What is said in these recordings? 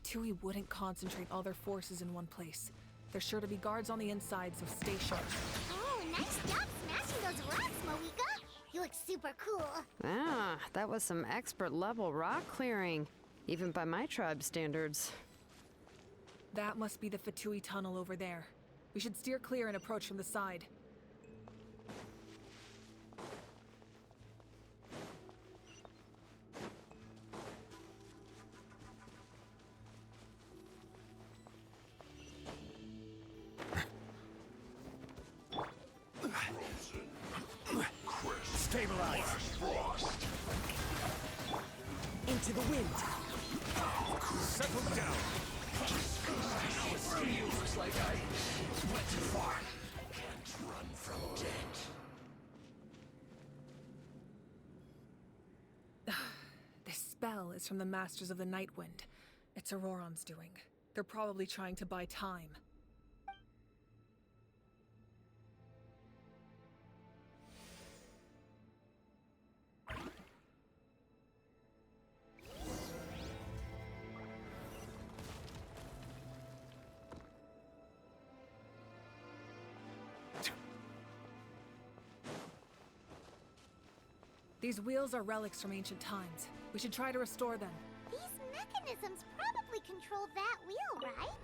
Fatui wouldn't concentrate all their forces in one place. There's sure to be guards on the inside, so stay sharp. Oh, nice job smashing those rocks, Moika! You look super cool. Ah, that was some expert-level rock clearing, even by my tribe standards. That must be the Fatui tunnel over there. We should steer clear and approach from the side. Stabilize! Into the wind! Settle down! Looks like I went too far. Can't run from death. This spell is from the Masters of the Night Wind. It's Auroram's doing. They're probably trying to buy time. These wheels are relics from ancient times. We should try to restore them. These mechanisms probably control that wheel, right?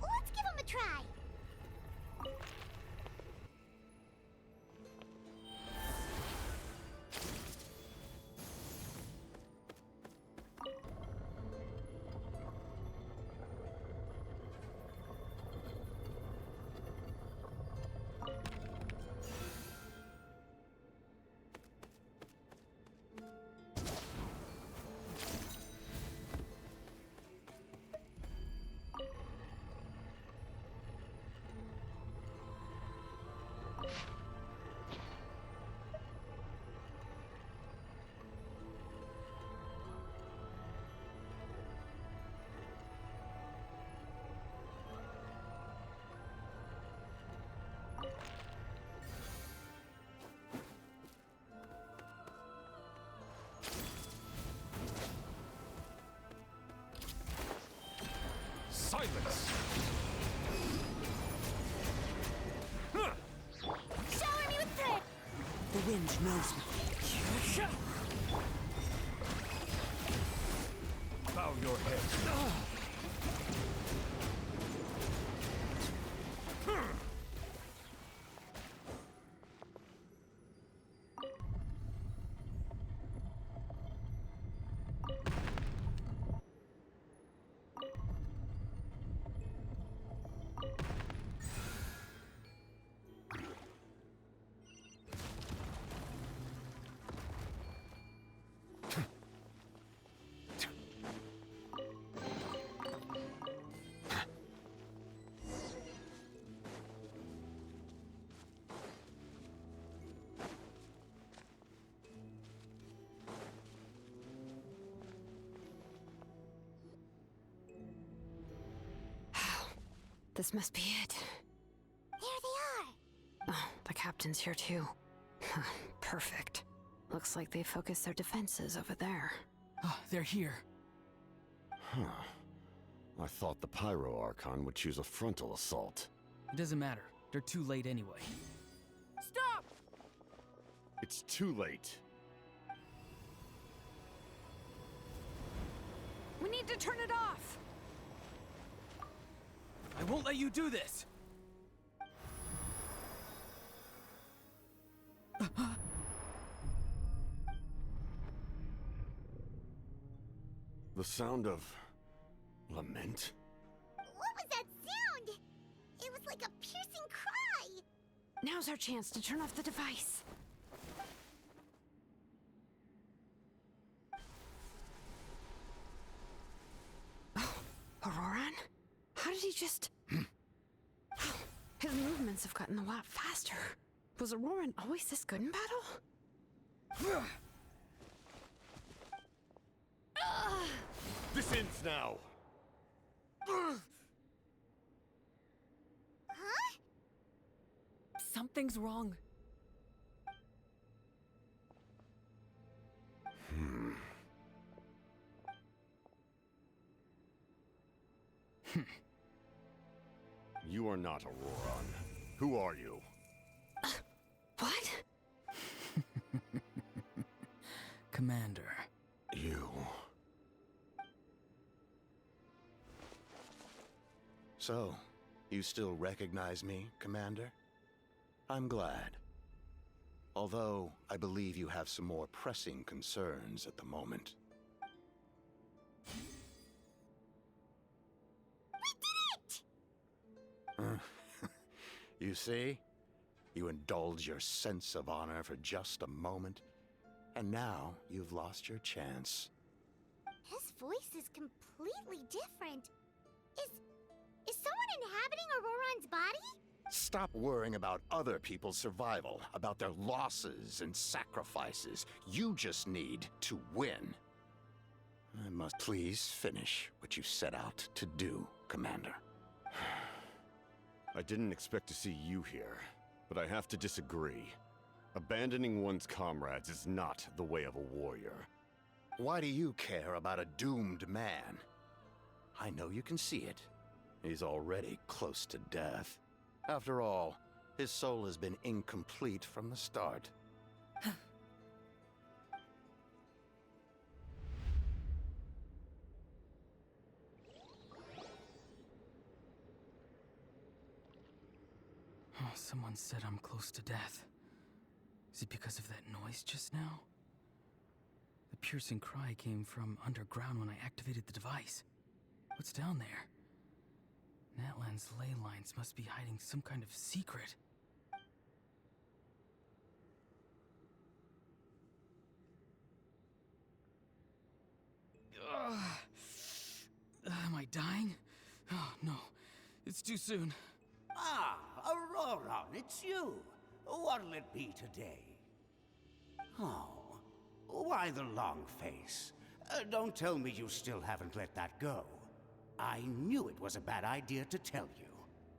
Let's give them a try. Silence! Shower me with prayer! The wind knows me. Bow your head. This must be it. There they are! Oh, the captain's here too. Perfect. Looks like they focused their defenses over there. Oh, they're here. Huh. I thought the Pyro Archon would choose a frontal assault. It doesn't matter. They're too late anyway. Stop! It's too late. We need to turn it off! I won't let you do this! The sound of lament? What was that sound? It was like a piercing cry! Now's our chance to turn off the device. Oh, Auroran? How did he just... His movements have gotten a lot faster. Was Auroran always this good in battle? This ends now! Huh? Something's wrong. You are not Auroran. Who are you? What? Commander. You. So, you still recognize me, Commander? I'm glad. Although, I believe you have some more pressing concerns at the moment. You see? You indulge your sense of honor for just a moment, and now you've lost your chance. His voice is completely different. Is someone inhabiting Auroran's body? Stop worrying about other people's survival, about their losses and sacrifices. You just need to win. I must please finish what you set out to do, Commander. I didn't expect to see you here, but I have to disagree. Abandoning one's comrades is not the way of a warrior. Why do you care about a doomed man? I know you can see it. He's already close to death. After all, his soul has been incomplete from the start. Oh, someone said I'm close to death. Is it because of that noise just now? The piercing cry came from underground when I activated the device. What's down there? Natlan's ley lines must be hiding some kind of secret. Am I dying? Oh, no. It's too soon. Ah, Auroran, it's you. What'll it be today? Oh, why the long face? Don't tell me you still haven't let that go. I knew it was a bad idea to tell you.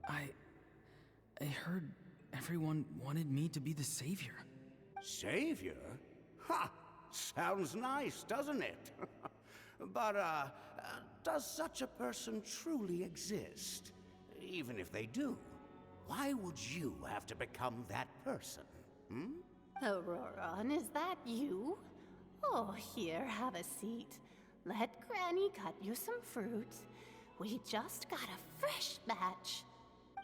I heard everyone wanted me to be the savior. Savior? Ha! Sounds nice, doesn't it? But, does such a person truly exist? Even if they do, why would you have to become that person? Auroran, is that you? Oh, here, have a seat. Let Granny cut you some fruit. We just got a fresh batch.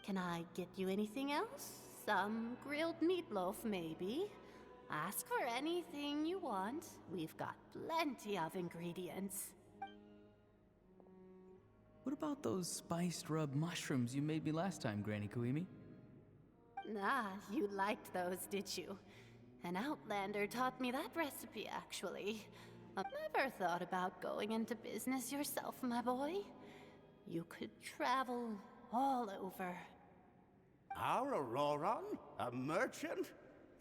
Can I get you anything else? Some grilled meatloaf, maybe? Ask for anything you want. We've got plenty of ingredients. What about those spiced rub mushrooms you made me last time, Granny Kuimi? Ah, you liked those, did you? An Outlander taught me that recipe, actually. I've never thought about going into business yourself, my boy. You could travel all over. Our Auroran? A merchant?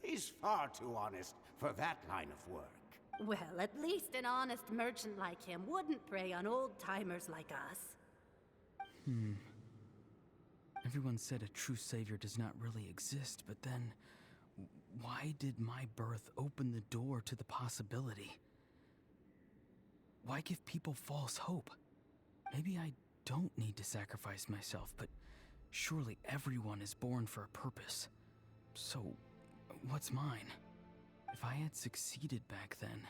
He's far too honest for that line of work. Well, at least an honest merchant like him wouldn't prey on old-timers like us. Everyone said a true savior does not really exist, but then why did my birth open the door to the possibility? Why give people false hope? Maybe I don't need to sacrifice myself, but surely everyone is born for a purpose. So, what's mine? If I had succeeded back then,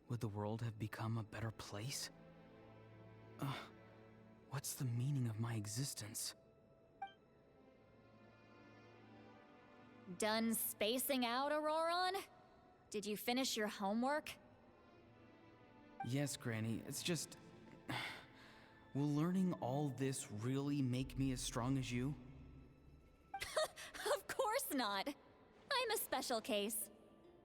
would the world have become a better place? What's the meaning of my existence? Done spacing out, Auroran? Did you finish your homework? Yes, Granny. It's just... Will learning all this really make me as strong as you? Of course not. I'm a special case.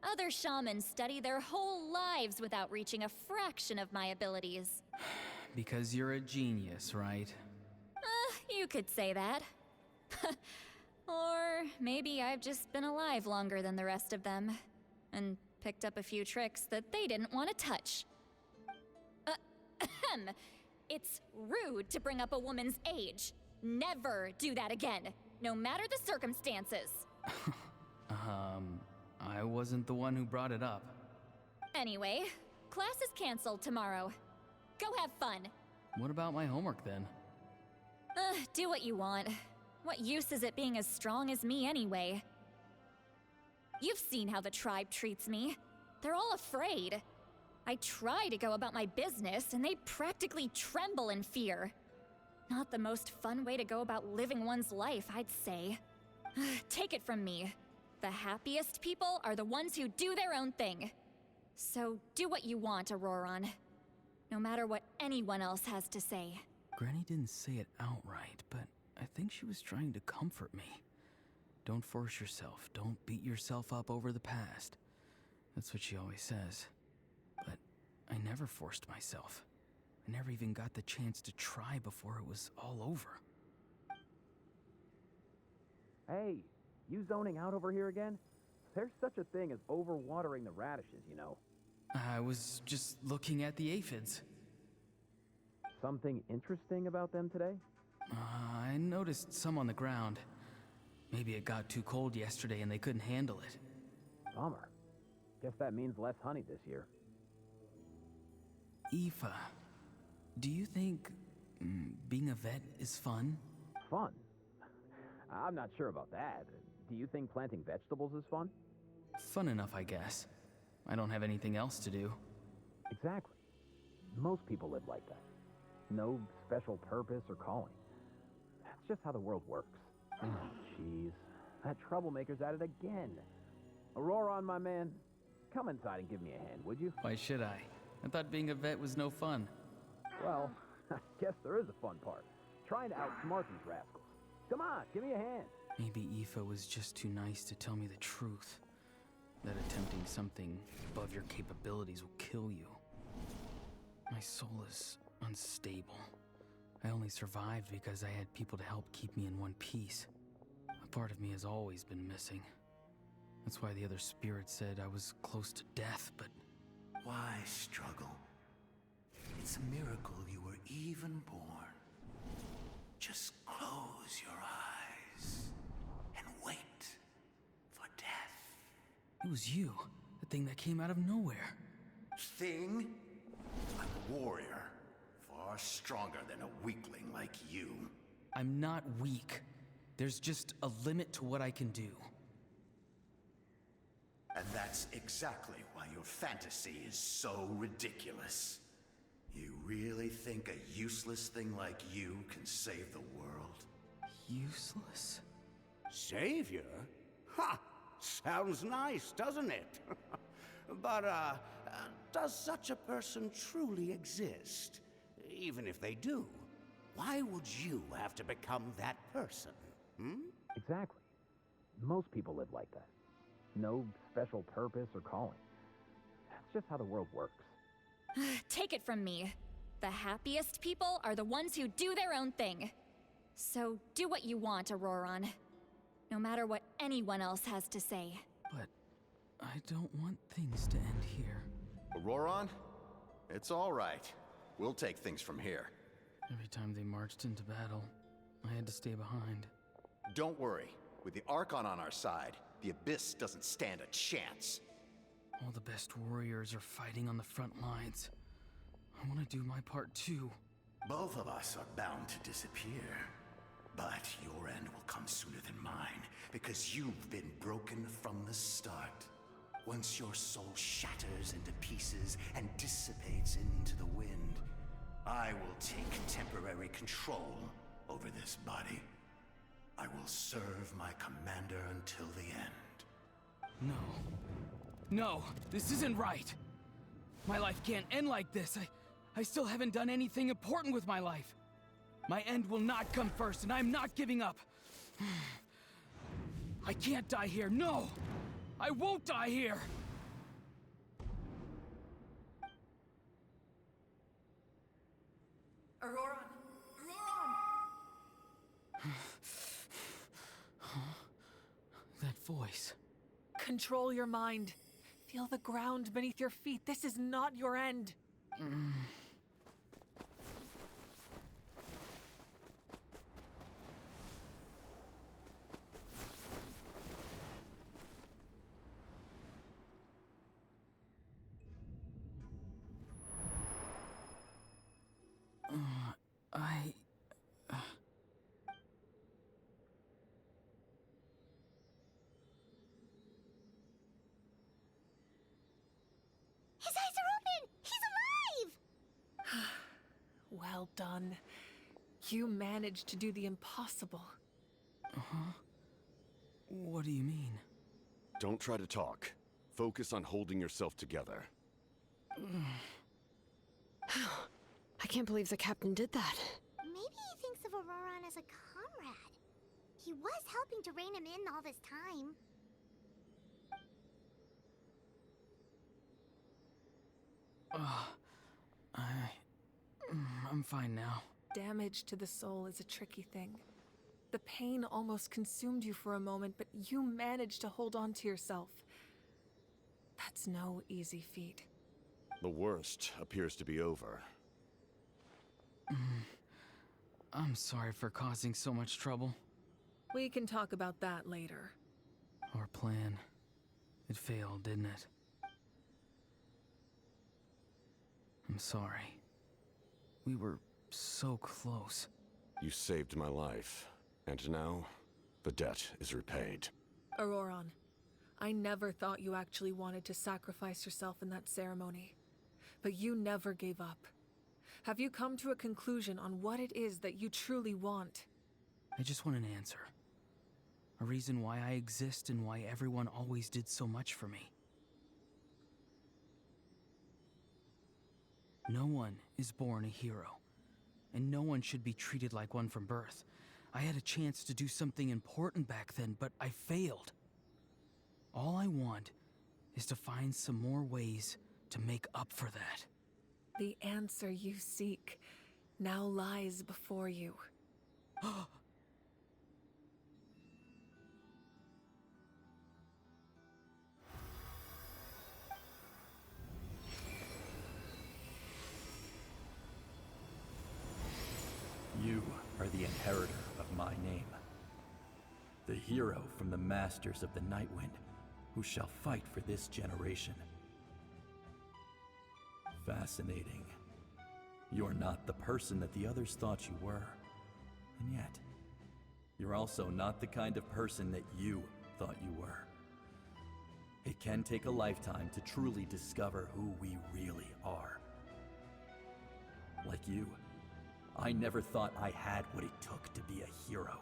Other shamans study their whole lives without reaching a fraction of my abilities. Because you're a genius, right? You could say that. Or maybe I've just been alive longer than the rest of them, and picked up a few tricks that they didn't want to touch. It's rude to bring up a woman's age. Never do that again, no matter the circumstances. I wasn't the one who brought it up. Anyway, class is canceled tomorrow. Go have fun. What about my homework then? Do what you want. What use is it being as strong as me anyway? You've seen how the tribe treats me. They're all afraid. I try to go about my business, and they practically tremble in fear. Not the most fun way to go about living one's life, I'd say. Take it from me. The happiest people are the ones who do their own thing. So do what you want, Auroron. No matter what anyone else has to say. Granny didn't say it outright, but I think she was trying to comfort me. Don't force yourself. Don't beat yourself up over the past. That's what she always says. But I never forced myself. I never even got the chance to try before it was all over. Hey, you zoning out over here again? There's such a thing as overwatering the radishes, you know. I was just looking at the aphids. Something interesting about them today? I noticed some on the ground. Maybe it got too cold yesterday and they couldn't handle it. Bummer. Guess that means less honey this year. Aoife, do you think being a vet is fun? Fun? I'm not sure about that. Do you think planting vegetables is fun? Fun enough, I guess. I don't have anything else to do. Exactly. Most people live like that. No special purpose or calling. That's just how the world works. Oh, jeez. That troublemaker's at it again. Auroron, my man, come inside and give me a hand, would you? Why should I? I thought being a vet was no fun. Well, I guess there is a fun part. Trying to outsmart these rascals. Come on, give me a hand. Maybe Aoife was just too nice to tell me the truth. That attempting something above your capabilities will kill you. My soul is unstable. I only survived because I had people to help keep me in one piece. A part of me has always been missing. That's why the other spirits said I was close to death, but... Why struggle? It's a miracle you were even born. Just close your eyes and wait for death. It was you, the thing that came out of nowhere. Thing? I'm a warrior, far stronger than a weakling like you. I'm not weak. There's just a limit to what I can do. And that's exactly why your fantasy is so ridiculous. You really think a useless thing like you can save the world? Useless? Savior? Ha! Sounds nice, doesn't it? But, does such a person truly exist? Even if they do, why would you have to become that person? Exactly. Most people live like that. No special purpose or calling. That's just how the world works. Take it from me. The happiest people are the ones who do their own thing. So do what you want, Auroron. No matter what anyone else has to say. But I don't want things to end here. Auroron? It's all right. We'll take things from here. Every time they marched into battle, I had to stay behind. Don't worry. With the Archon on our side, the Abyss doesn't stand a chance. All the best warriors are fighting on the front lines. I want to do my part too. Both of us are bound to disappear. But your end will come sooner than mine, because you've been broken from the start. Once your soul shatters into pieces and dissipates into the wind, I will take temporary control over this body. I will serve my commander until the end. No. No, this isn't right. My life can't end like this. I still haven't done anything important with my life. My end will not come first, and I'm not giving up. I can't die here. No! I won't die here! Auroron! Auroron! That voice. Control your mind. Feel the ground beneath your feet. This is not your end. Well done. You managed to do the impossible. Uh-huh. What do you mean? Don't try to talk. Focus on holding yourself together. I can't believe the captain did that. Maybe he thinks of Auroran as a comrade. He was helping to rein him in all this time. I'm fine now. Damage to the soul is a tricky thing. The pain almost consumed you for a moment, but you managed to hold on to yourself. That's no easy feat. The worst appears to be over. I'm sorry for causing so much trouble. We can talk about that later. Our plan, it failed, didn't it? I'm sorry. We were so close. You saved my life, and now the debt is repaid. Auroran, I never thought you actually wanted to sacrifice yourself in that ceremony. But you never gave up. Have you come to a conclusion on what it is that you truly want? I just want an answer. A reason why I exist and why everyone always did so much for me. No one is born a hero, and no one should be treated like one from birth. I had a chance to do something important back then, but I failed. All I want is to find some more ways to make up for that. The answer you seek now lies before you. You are the inheritor of my name. The hero from the Masters of the Nightwind, who shall fight for this generation. Fascinating. You're not the person that the others thought you were. And yet, you're also not the kind of person that you thought you were. It can take a lifetime to truly discover who we really are. Like you, I never thought I had what it took to be a hero.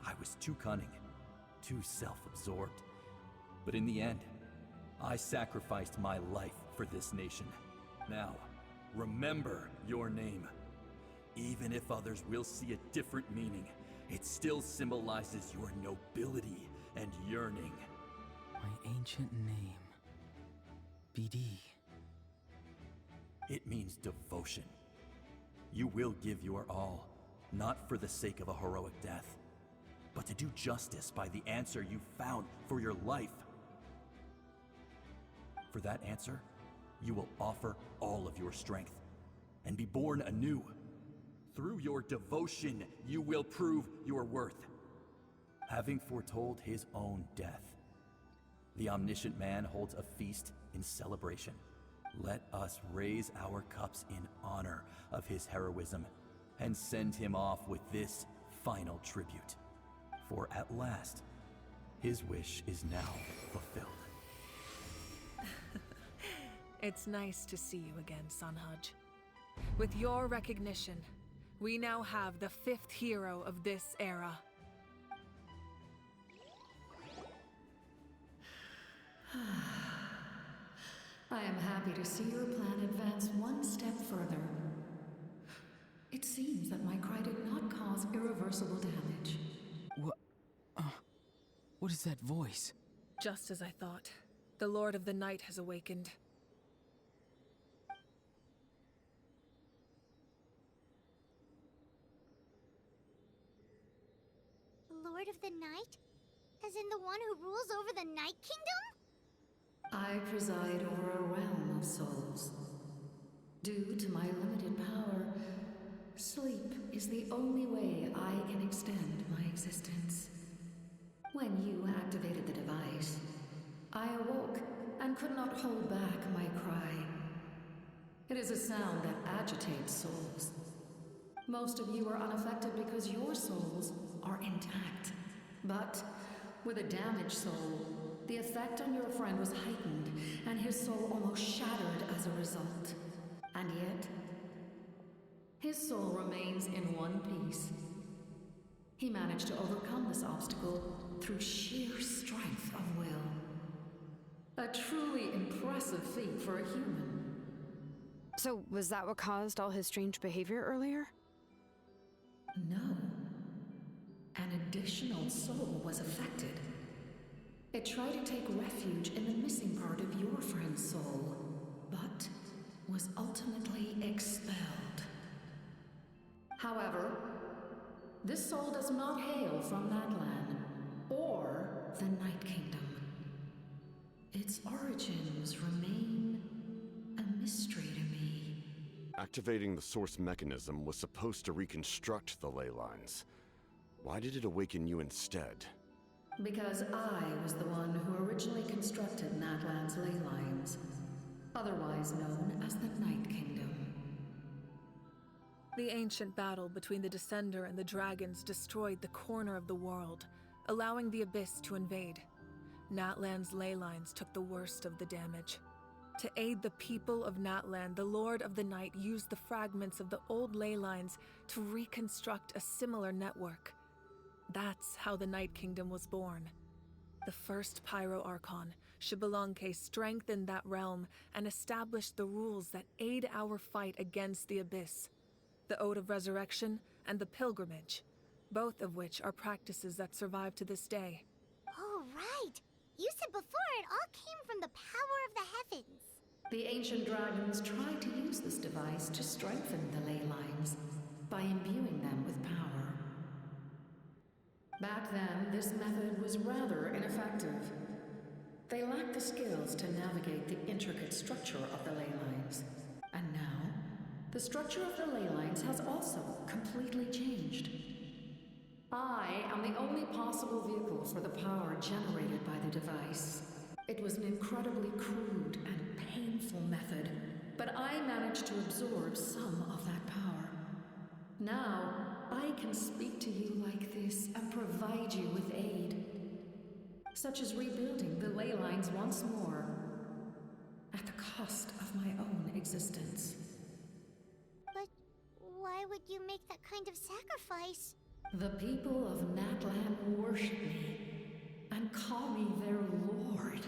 I was too cunning, too self-absorbed. But in the end, I sacrificed my life for this nation. Now, remember your name. Even if others will see a different meaning, it still symbolizes your nobility and yearning. My ancient name. BD. It means devotion. You will give your all, not for the sake of a heroic death, but to do justice by the answer you found for your life. For that answer, you will offer all of your strength and be born anew. Through your devotion, you will prove your worth. Having foretold his own death, the omniscient man holds a feast in celebration. Let us raise our cups in honor of his heroism and send him off with this final tribute. For at last, his wish is now fulfilled. It's nice to see you again, Sunhudge. With your recognition, we now have the 5th hero of this era. I am happy to see your plan advance one step further. It seems that my cry did not cause irreversible damage. What is that voice? Just as I thought. The Lord of the Night has awakened. Lord of the Night? As in the one who rules over the Night Kingdom? I preside over a realm of souls. Due to my limited power, sleep is the only way I can extend my existence. When you activated the device, I awoke and could not hold back my cry. It is a sound that agitates souls. Most of you are unaffected because your souls are intact. But with a damaged soul, the effect on your friend was heightened, and his soul almost shattered as a result. And yet, his soul remains in one piece. He managed to overcome this obstacle through sheer strength of will. A truly impressive feat for a human. So, was that what caused all his strange behavior earlier? No. An additional soul was affected. It tried to take refuge in the missing part of your friend's soul, but was ultimately expelled. However, this soul does not hail from Natlan or the Night Kingdom. Its origins remain a mystery to me. Activating the source mechanism was supposed to reconstruct the ley lines. Why did it awaken you instead? Because I was the one who originally constructed Natlan's ley lines, otherwise known as the Night Kingdom. The ancient battle between the Descender and the dragons destroyed the corner of the world, allowing the Abyss to invade. Natlan's ley lines took the worst of the damage. To aid the people of Natlan, the Lord of the Night used the fragments of the old ley lines to reconstruct a similar network. That's how the Night Kingdom was born. The first Pyro-Archon, Xbalanque, strengthened that realm and established the rules that aid our fight against the Abyss. The Ode of Resurrection and the Pilgrimage, both of which are practices that survive to this day. Oh, right! You said before it all came from the power of the heavens. The ancient dragons tried to use this device to strengthen the ley lines by imbuing them with power. Back then, this method was rather ineffective. They lacked the skills to navigate the intricate structure of the ley lines. And now, the structure of the ley lines has also completely changed. I am the only possible vehicle for the power generated by the device. It was an incredibly crude and painful method, but I managed to absorb some of that power. Now, I can speak to you like this and provide you with aid, such as rebuilding the ley lines once more, at the cost of my own existence. But why would you make that kind of sacrifice? The people of Natlan worship me and call me their lord.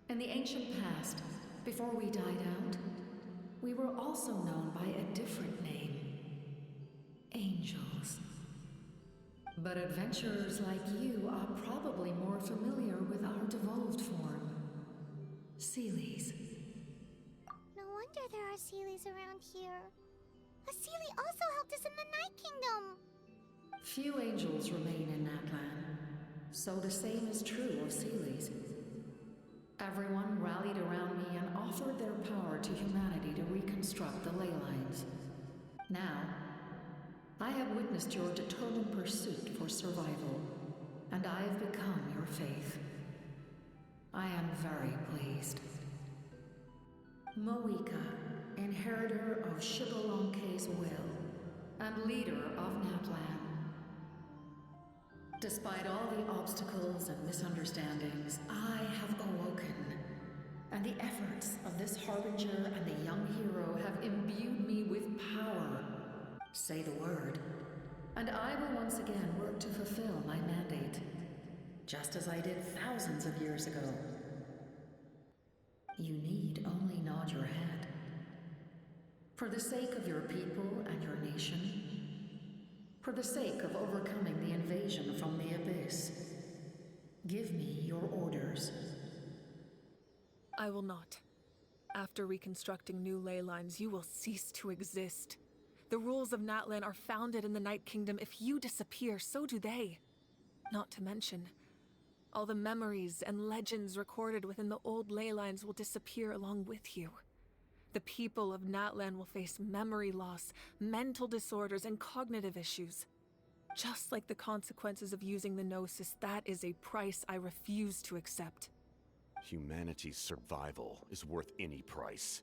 In the ancient past, before we died out, we were also known by a different name. Angels. But adventurers like you are probably more familiar with our devolved form. Seelies. No wonder there are Seelies around here. A Seelie also helped us in the Night Kingdom. Few angels remain in Natlan, so the same is true of Seelies. Everyone rallied around me and offered their power to humanity to reconstruct the ley lines. Now, I have witnessed your determined pursuit for survival, and I have become your faith. I am very pleased. Moika, inheritor of Xbalanque's will, and leader of Natlan. Despite all the obstacles and misunderstandings, I have awoken, and the efforts of this harbinger and the young hero have imbued me with power. Say the word, and I will once again work to fulfill my mandate, just as I did thousands of years ago. You need only nod your head. For the sake of your people and your nation, for the sake of overcoming the invasion from the Abyss, give me your orders. I will not. After reconstructing new ley lines, you will cease to exist. The rules of Natlan are founded in the Night Kingdom. If you disappear, so do they. Not to mention, all the memories and legends recorded within the old ley lines will disappear along with you. The people of Natlan will face memory loss, mental disorders, and cognitive issues. Just like the consequences of using the Gnosis, that is a price I refuse to accept. Humanity's survival is worth any price.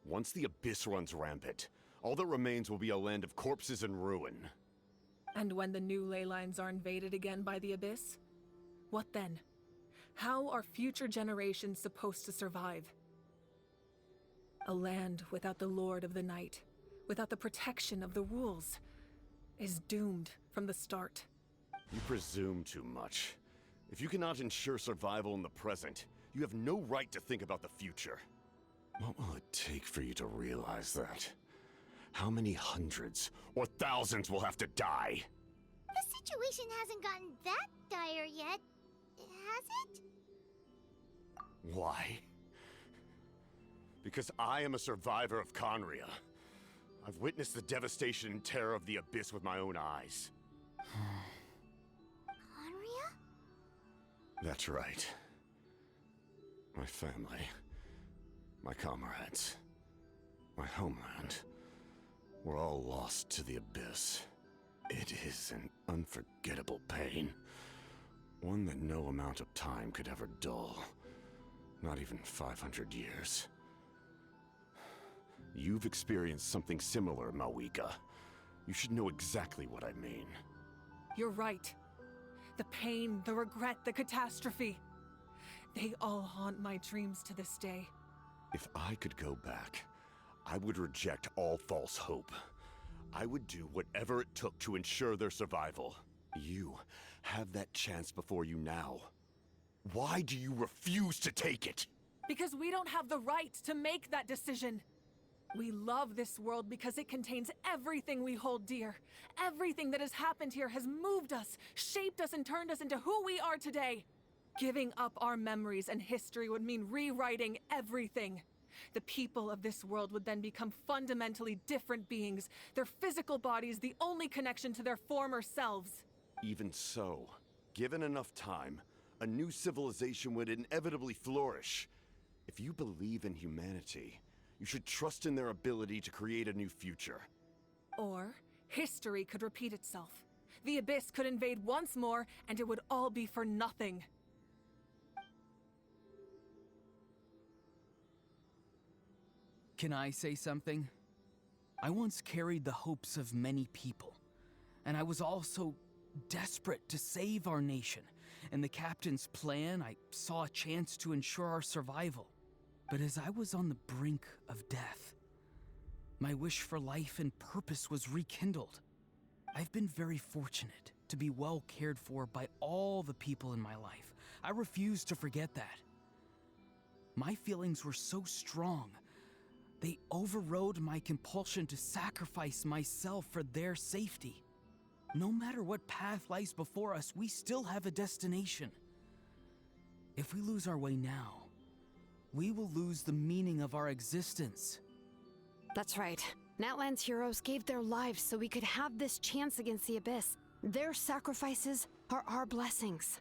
Once the Abyss runs rampant, all that remains will be a land of corpses and ruin. And when the new ley lines are invaded again by the Abyss? What then? How are future generations supposed to survive? A land without the Lord of the Night, without the protection of the rules, is doomed from the start. You presume too much. If you cannot ensure survival in the present, you have no right to think about the future. What will it take for you to realize that? How many hundreds or thousands will have to die? The situation hasn't gotten that dire yet, has it? Why? Because I am a survivor of Conria. I've witnessed the devastation and terror of the Abyss with my own eyes. Conria? That's right. My family, my comrades, my homeland, were all lost to the Abyss. It is an unforgettable pain. One that no amount of time could ever dull. Not even 500 years. You've experienced something similar, Mawika. You should know exactly what I mean. You're right. The pain, the regret, the catastrophe. They all haunt my dreams to this day. If I could go back, I would reject all false hope. I would do whatever it took to ensure their survival. You have that chance before you now. Why do you refuse to take it? Because we don't have the right to make that decision. We love this world because it contains everything we hold dear. Everything that has happened here has moved us, shaped us, and turned us into who we are today. Giving up our memories and history would mean rewriting everything. The people of this world would then become fundamentally different beings, their physical bodies the only connection to their former selves. Even so, given enough time, a new civilization would inevitably flourish. If you believe in humanity, you should trust in their ability to create a new future. Or, history could repeat itself. The Abyss could invade once more, and it would all be for nothing. Can I say something? I once carried the hopes of many people, and I was also desperate to save our nation. In the captain's plan, I saw a chance to ensure our survival. But as I was on the brink of death, my wish for life and purpose was rekindled. I've been very fortunate to be well cared for by all the people in my life. I refuse to forget that. My feelings were so strong, they overrode my compulsion to sacrifice myself for their safety. No matter what path lies before us, we still have a destination. If we lose our way now, we will lose the meaning of our existence. That's right. Natlan's heroes gave their lives so we could have this chance against the Abyss. Their sacrifices are our blessings.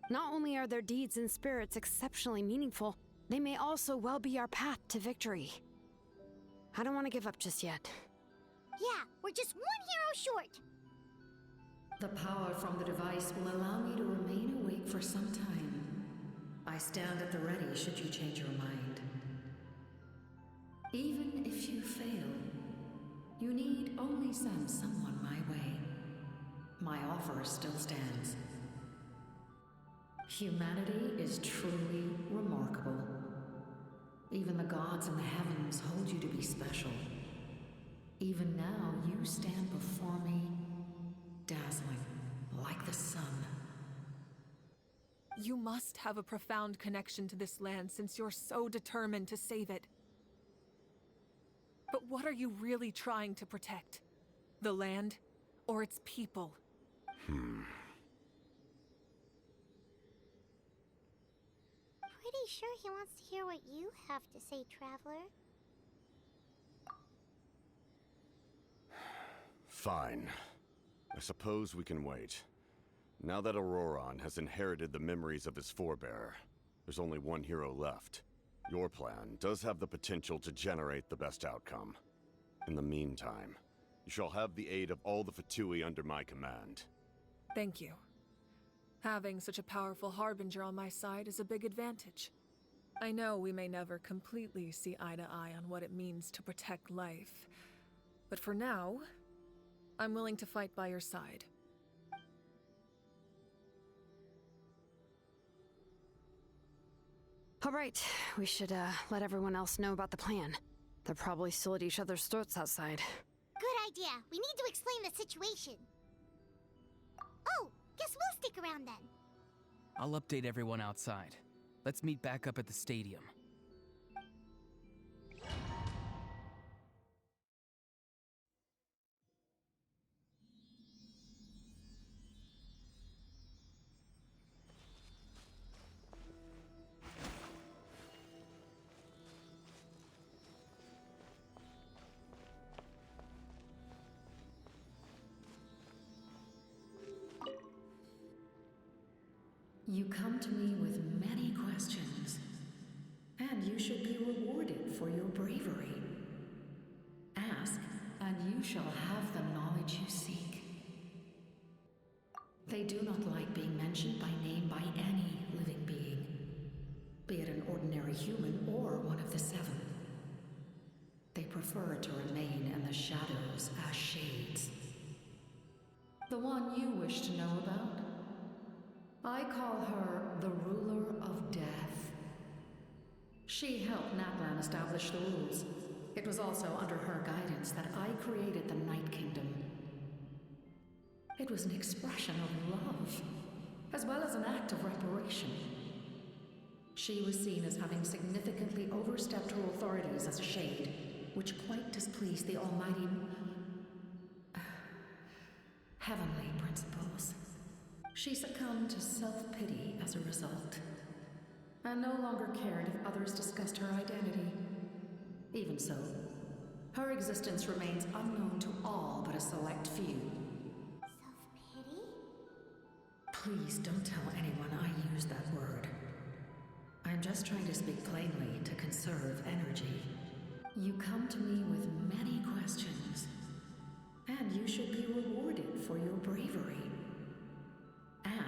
Not only are their deeds and spirits exceptionally meaningful, they may also well be our path to victory. I don't want to give up just yet. Yeah, we're just one hero short. The power from the device will allow me to remain awake for some time. I stand at the ready should you change your mind. Even if you fail, you need only send someone my way. My offer still stands. Humanity is truly remarkable. Even the gods in the heavens hold you to be special. Even now, you stand before me, dazzling like the sun. You must have a profound connection to this land since you're so determined to save it. But what are you really trying to protect? The land or its people? Pretty sure he wants to hear what you have to say, Traveler. Fine. I suppose we can wait. Now that Auroran has inherited the memories of his forebearer, there's only one hero left. Your plan does have the potential to generate the best outcome. In the meantime, you shall have the aid of all the Fatui under my command. Thank you. Having such a powerful harbinger on my side is a big advantage. I know we may never completely see eye to eye on what it means to protect life, but for now, I'm willing to fight by your side. All right, we should let everyone else know about the plan. They're probably still at each other's throats outside. idea. We need to explain the situation. Oh, guess we'll stick around then. I'll update everyone outside. Let's meet back up at the stadium. You come to me with many questions, and you should be rewarded for your bravery. Ask, and you shall have the knowledge you seek. They do not like being mentioned by name by any living being, be it an ordinary human or one of the seven. They prefer to remain in the shadows as shades. The one you wish to know about? I call her the Ruler of Death. She helped Natlan establish the rules. It was also under her guidance that I created the Night Kingdom. It was an expression of love, as well as an act of reparation. She was seen as having significantly overstepped her authorities as a shade, which quite displeased the almighty heavenly principles. She succumbed to self-pity as a result, and no longer cared if others discussed her identity. Even so, her existence remains unknown to all but a select few. Self-pity? Please don't tell anyone I used that word. I'm just trying to speak plainly to conserve energy. You come to me with many questions, and you should be rewarded for your bravery.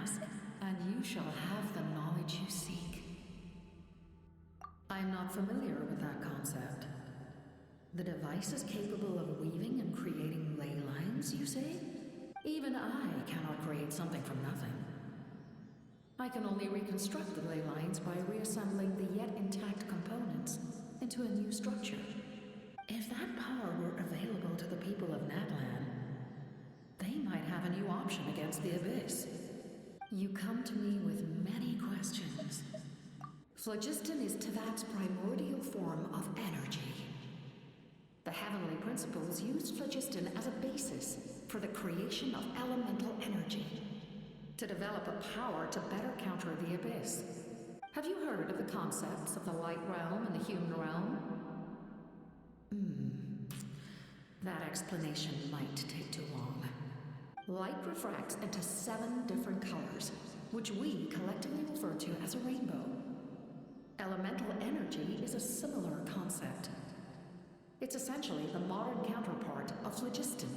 Ask, and you shall have the knowledge you seek. I'm not familiar with that concept. The device is capable of weaving and creating ley lines, you say? Even I cannot create something from nothing. I can only reconstruct the ley lines by reassembling the yet intact components into a new structure. If that power were available to the people of Natlan, they might have a new option against the Abyss. You come to me with many questions. Phlogiston is Teyvat's primordial form of energy. The heavenly principles used phlogiston as a basis for the creation of elemental energy, to develop a power to better counter the Abyss. Have you heard of the concepts of the light realm and the human realm? That explanation might take too long. Light refracts into 7 different colors, which we collectively refer to as a rainbow. Elemental energy is a similar concept. It's essentially the modern counterpart of phlogiston.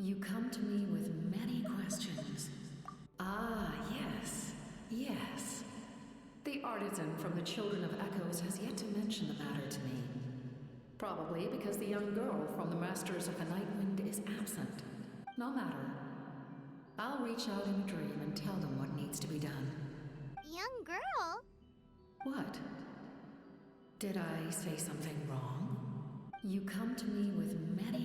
You come to me with many questions. Ah, yes. The artisan from the Children of Echoes has yet to mention the matter to me. Probably because the young girl from the Masters of the Night Wind is absent. No matter. I'll reach out in a dream and tell them what needs to be done. Young girl? What? Did I say something wrong? You come to me with many